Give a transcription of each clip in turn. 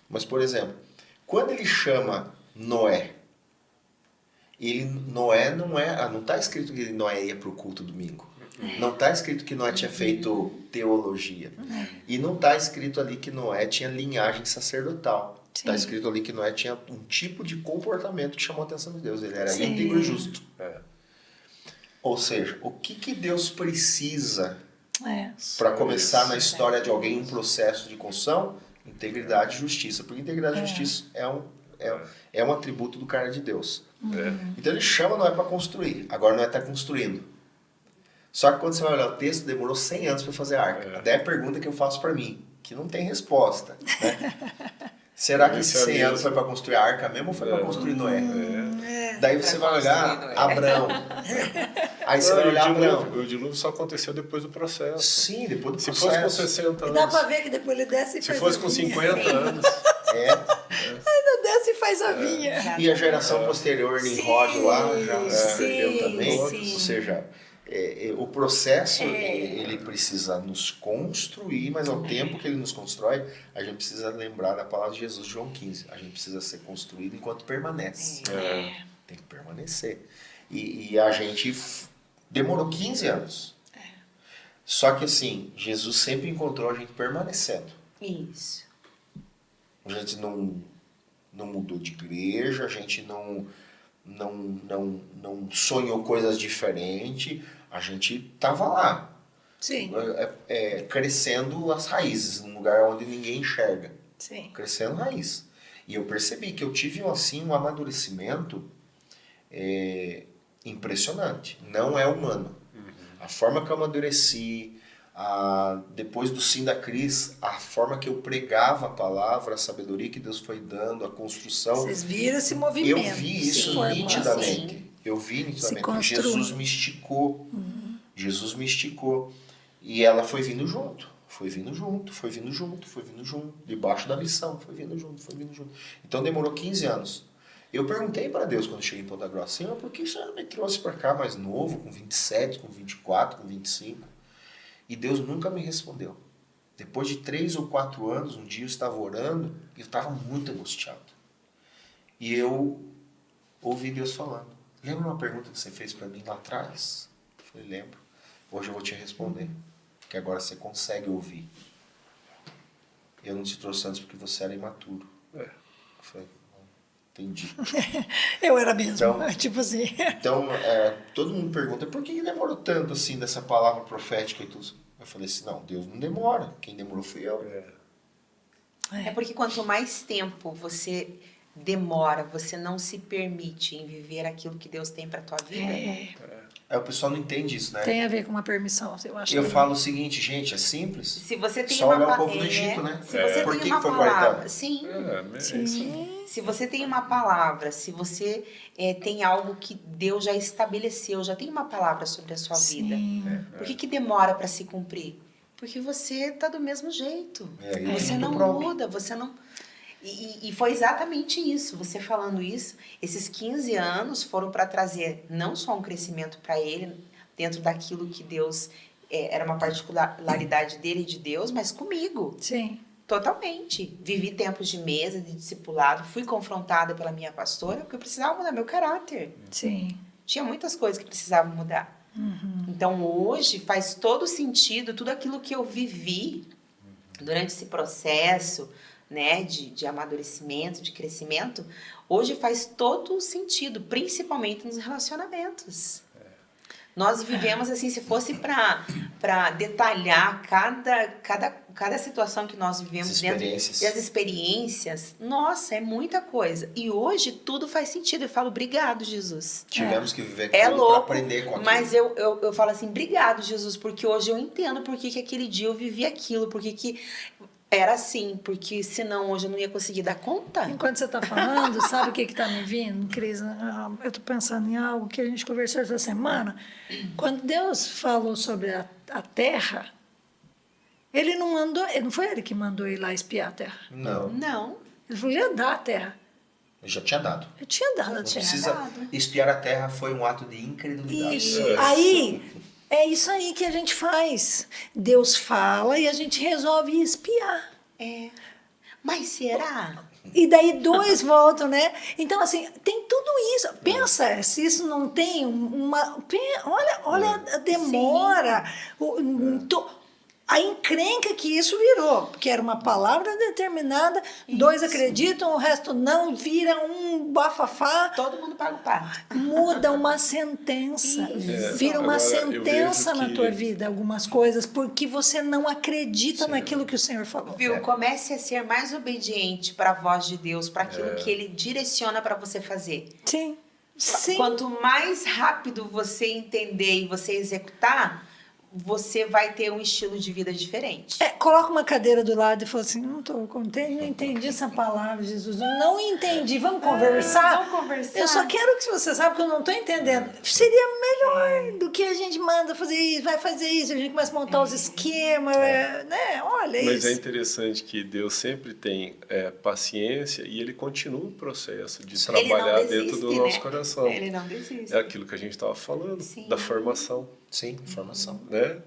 Mas, por exemplo, quando ele chama Noé, Noé não está escrito que Noé ia para o culto domingo. Não está escrito que Noé tinha feito teologia. E não está escrito ali que Noé tinha linhagem sacerdotal. Está escrito ali que Noé tinha um tipo de comportamento que chamou a atenção de Deus. Ele era íntegro e justo. Ou seja, o que Deus precisa para começar na história de alguém um processo de construção? Integridade e justiça. Porque integridade e justiça é um atributo do cara de Deus. Então ele chama Noé para construir. Agora Noé está construindo. Só que quando você vai olhar o texto, demorou 100 anos para fazer a arca. Até a pergunta que eu faço para mim, que não tem resposta. Né? Será que esses 100 anos foi para construir a arca mesmo ou foi para construir Noé? Daí você vai olhar Abraão. Aí você vai olhar Abraão. O dilúvio só aconteceu depois do processo. Sim, depois do processo. Se fosse com 60 anos. Dá para ver que depois ele desce e se faz fosse com 50 anos. Ainda desce e faz a vinha. E a geração posterior, Nimrod lá, já se perdeu também. Ou seja, o processo, ele precisa nos construir, mas ao tempo que ele nos constrói, a gente precisa lembrar da palavra de Jesus, João 15. A gente precisa ser construído enquanto permanece. Tem que permanecer. E a gente demorou 15 anos. Só que assim, Jesus sempre encontrou a gente permanecendo. Isso. A gente não mudou de igreja, a gente não sonhou coisas diferentes, a gente estava lá. Sim. Crescendo as raízes, num lugar onde ninguém enxerga. Sim. Crescendo raiz. E eu percebi que eu tive assim, um amadurecimento impressionante. Não é humano. A forma que eu amadureci, depois do sim da Cris, a forma que eu pregava a palavra, a sabedoria que Deus foi dando, a construção. Vocês viram esse movimento. Eu vi isso nitidamente. Assim. Eu vi nitidamente. Jesus me esticou. Jesus me esticou. E ela foi vindo junto. Foi vindo junto, foi vindo junto, foi vindo junto. Debaixo da missão, foi vindo junto, foi vindo junto. Então demorou 15 anos. Eu perguntei para Deus quando cheguei em Ponta Grossa, Senhor, por que o Senhor me trouxe para cá mais novo, com 27, com 24, com 25? E Deus nunca me respondeu. Depois de 3 ou 4 anos, um dia eu estava orando e eu estava muito angustiado. E eu ouvi Deus falando. Lembra uma pergunta que você fez para mim lá atrás? Eu falei, lembro. Hoje eu vou te responder. Porque agora você consegue ouvir. Eu não te trouxe antes porque você era imaturo. Eu falei, entendi. Eu era mesmo, então, tipo assim. Então, todo mundo pergunta, por que demorou tanto assim dessa palavra profética e tudo? Eu falei assim, não, Deus não demora. Quem demorou fui eu. É porque quanto mais tempo você demora, você não se permite em viver aquilo que Deus tem para tua vida. O pessoal não entende isso, né? Tem a ver com uma permissão, eu acho. Eu falo o seguinte, gente, é simples. Se você tem só olhar o povo do Egito, né? Se você Por tem que uma foi palavra, 40 anos? sim. Se você tem uma palavra, se você tem algo que Deus já estabeleceu, já tem uma palavra sobre a sua vida, por que demora para se cumprir? Porque você tá do mesmo jeito. Você não muda, você não... E foi exatamente isso, você falando isso, esses 15 anos foram para trazer não só um crescimento para ele, dentro daquilo que Deus, era uma particularidade dele e de Deus, mas comigo. Sim. Totalmente. Vivi tempos de mesa, de discipulado, fui confrontada pela minha pastora, porque eu precisava mudar meu caráter. Sim. Tinha muitas coisas que precisavam mudar. Então hoje faz todo sentido, tudo aquilo que eu vivi durante esse processo, né, de amadurecimento, de crescimento, hoje faz todo sentido, principalmente nos relacionamentos. Nós vivemos assim, se fosse para detalhar cada situação que nós vivemos dentro das experiências, nossa, é muita coisa. E hoje tudo faz sentido. Eu falo, obrigado, Jesus. Tivemos que viver aquilo para aprender com aquilo. Mas eu falo assim, obrigado, Jesus, porque hoje eu entendo por que aquele dia eu vivi aquilo, por que era assim, porque senão hoje eu não ia conseguir dar conta. Enquanto você está falando, sabe o que está me vindo, Cris? Eu estou pensando em algo que a gente conversou essa semana. Quando Deus falou sobre a terra, ele não mandou, não foi ele que mandou ir lá espiar a terra. Não. Ele falou, ia dar a terra. Eu já tinha dado. Eu tinha dado a terra. Espiar a terra foi um ato de incredulidade. Isso. Aí, é isso aí que a gente faz. Deus fala e a gente resolve espiar. Mas será? E daí 2 voltam, né? Então, assim, tem tudo isso. Pensa, se isso não tem uma... Olha a demora. A encrenca que isso virou. Porque era uma palavra determinada, 2 acreditam, o resto não, vira um bafafá. Todo mundo paga o pato. Muda uma sentença. Vira uma Agora, sentença eu vejo na que- tua vida, algumas coisas, porque você não acredita naquilo que o Senhor falou. Viu? Comece a ser mais obediente para a voz de Deus, para aquilo que Ele direciona para você fazer. Sim. Sim. Quanto mais rápido você entender e você executar, você vai ter um estilo de vida diferente. Coloca uma cadeira do lado e fala assim, não estou contente, não entendi essa palavra, Jesus. Não entendi, vamos conversar? Vamos conversar. Eu só quero que você saiba que eu não estou entendendo. Seria melhor do que a gente manda fazer isso, vai fazer isso, a gente começa a montar os esquemas, né? Olha Mas isso. é interessante que Deus sempre tem paciência e Ele continua o processo de Ele não trabalhar desiste, dentro do nosso né? coração. Ele não desiste. É aquilo que a gente estava falando, Sim. da formação, Sim, informação. né?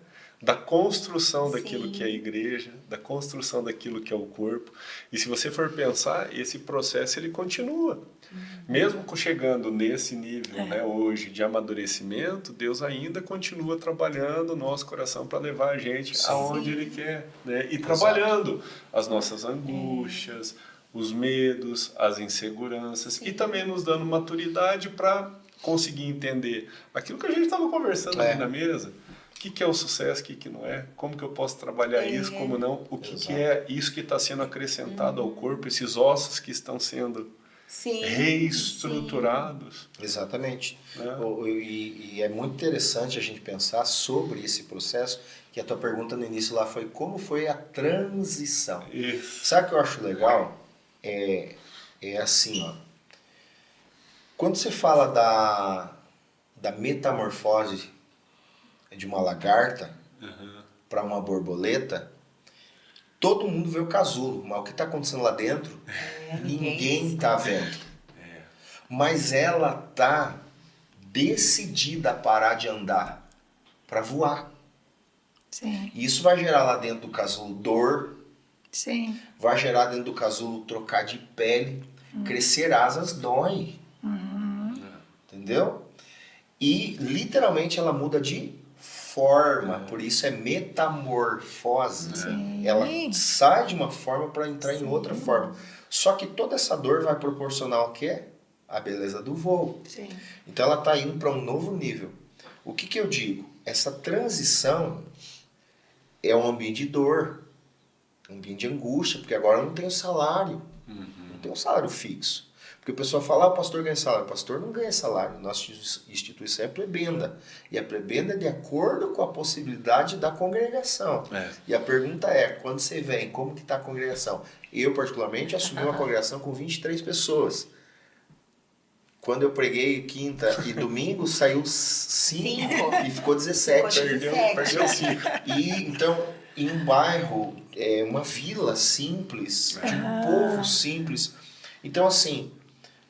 Da construção daquilo Sim. que é a igreja, da construção daquilo que é o corpo. E se você for pensar, esse processo ele continua. Mesmo chegando nesse nível, né, hoje de amadurecimento, Deus ainda continua trabalhando o nosso coração para levar a gente aonde Ele quer, né? E trabalhando as nossas angústias, os medos, as inseguranças e também nos dando maturidade para conseguir entender aquilo que a gente estava conversando ali na mesa. O que é o sucesso, o que não é? Como que eu posso trabalhar isso, como não? O que é isso que está sendo acrescentado ao corpo, esses ossos que estão sendo reestruturados. Exatamente. Né? E é muito interessante a gente pensar sobre esse processo, que a tua pergunta no início lá foi como foi a transição. Isso. Sabe o que eu acho legal? É assim, ó. Quando você fala da metamorfose de uma lagarta para uma borboleta, todo mundo vê o casulo, mas o que está acontecendo lá dentro, ninguém está vendo. Mas ela está decidida a parar de andar para voar. Sim, E isso vai gerar lá dentro do casulo dor, sim. vai gerar dentro do casulo trocar de pele, crescer asas dói. Entendeu? E literalmente ela muda de forma, por isso é metamorfose. Ela sai de uma forma para entrar em outra forma. Só que toda essa dor vai proporcionar o quê? A beleza do voo. Sim. Então ela está indo para um novo nível. O que eu digo? Essa transição é um ambiente de dor, um ambiente de angústia, porque agora não tem o salário, não tem um salário fixo. Porque o pessoal fala, o pastor ganha salário. O pastor não ganha salário. Nossa instituição é prebenda. E a prebenda é de acordo com a possibilidade da congregação. E a pergunta é, quando você vem, como que está a congregação? Eu, particularmente, assumi uma congregação com 23 pessoas. Quando eu preguei quinta e domingo, saiu 5 e ficou 17. Perdeu 5. E então, em um bairro, uma vila simples, de um povo simples. Então, assim,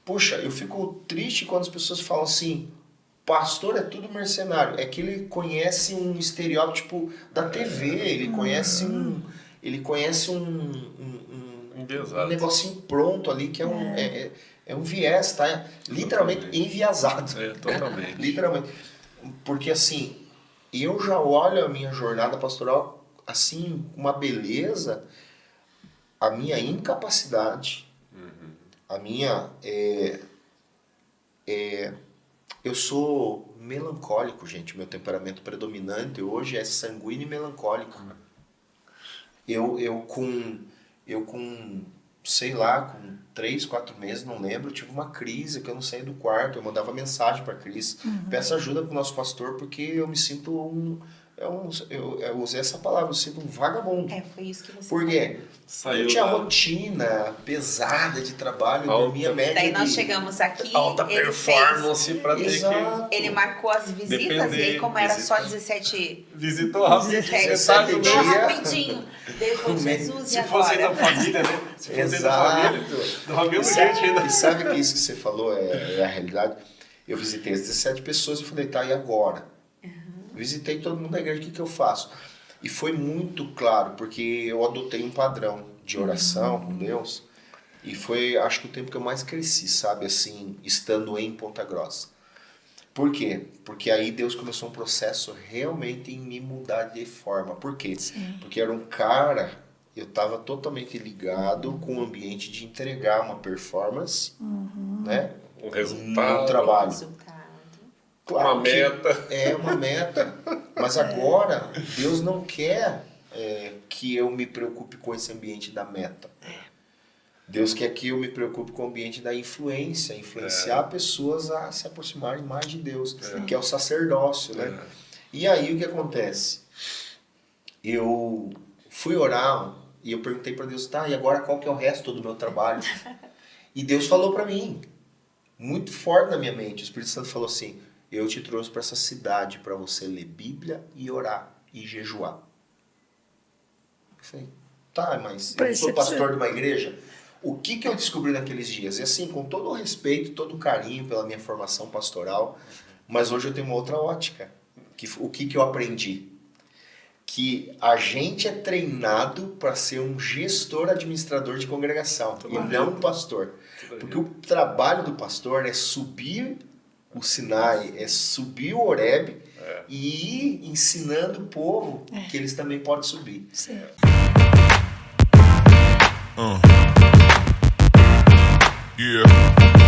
puxa, eu fico triste quando as pessoas falam assim, pastor é tudo mercenário. É que ele conhece um estereótipo da TV, ele conhece um negocinho pronto ali, que é um viés, tá? Literalmente enviesado. Totalmente. Literalmente. Porque assim, eu já olho a minha jornada pastoral assim, com uma beleza, a minha incapacidade, a minha... eu sou melancólico, gente. Meu temperamento predominante hoje é sanguíneo e melancólico. Eu com sei lá, com 3, 4 meses, não lembro, eu tive uma crise que eu não saí do quarto, eu mandava mensagem para Cris, peço ajuda pro nosso pastor porque eu me sinto eu usei essa palavra, eu sinto um vagabundo. Foi isso que você Por quê? Saiu Eu tinha da- rotina pesada de trabalho, dormia média Daí nós de chegamos aqui, Alta ele performance para ter Exato. ele marcou as visitas, Depender, e aí como era só visita. 17 que visitou rápido. 17 17 visitou dias. rapidinho. Depois, Jesus, e Se fosse agora? da família, né? Se fosse da Exato. família, do mesmo jeito ainda. E sabe que isso que você falou é a realidade? Eu visitei as 17 pessoas e falei, tá, e agora? Visitei todo mundo da igreja, o que eu faço? E foi muito claro, porque eu adotei um padrão de oração com Deus. E foi, acho que o tempo que eu mais cresci, sabe? Assim, estando em Ponta Grossa. Por quê? Porque aí Deus começou um processo realmente em me mudar de forma. Por quê? Sim. Porque era um cara, eu estava totalmente ligado com o ambiente de entregar uma performance, né? Um resultado. No trabalho. Resultado. Claro Uma que meta. É uma meta. Mas agora, Deus não quer que eu me preocupe com esse ambiente da meta. Deus quer que eu me preocupe com o ambiente da influência, influenciar pessoas a se aproximarem mais de Deus, que é o sacerdócio, né? E aí o que acontece? Eu fui orar e eu perguntei para Deus, tá, e agora qual que é o resto do meu trabalho? E Deus falou para mim, muito forte na minha mente, o Espírito Santo falou assim, eu te trouxe para essa cidade para você ler Bíblia e orar e jejuar. Eu falei, tá, mas eu sou pastor de uma igreja? O que eu descobri naqueles dias? E assim, com todo o respeito, todo o carinho pela minha formação pastoral, mas hoje eu tenho uma outra ótica. O que eu aprendi? Que a gente é treinado para ser um gestor administrador de congregação e não um pastor. Porque o trabalho do pastor é subir o Sinai, é subir o Horebe e ir ensinando o povo que eles também podem subir. Sim. Yeah.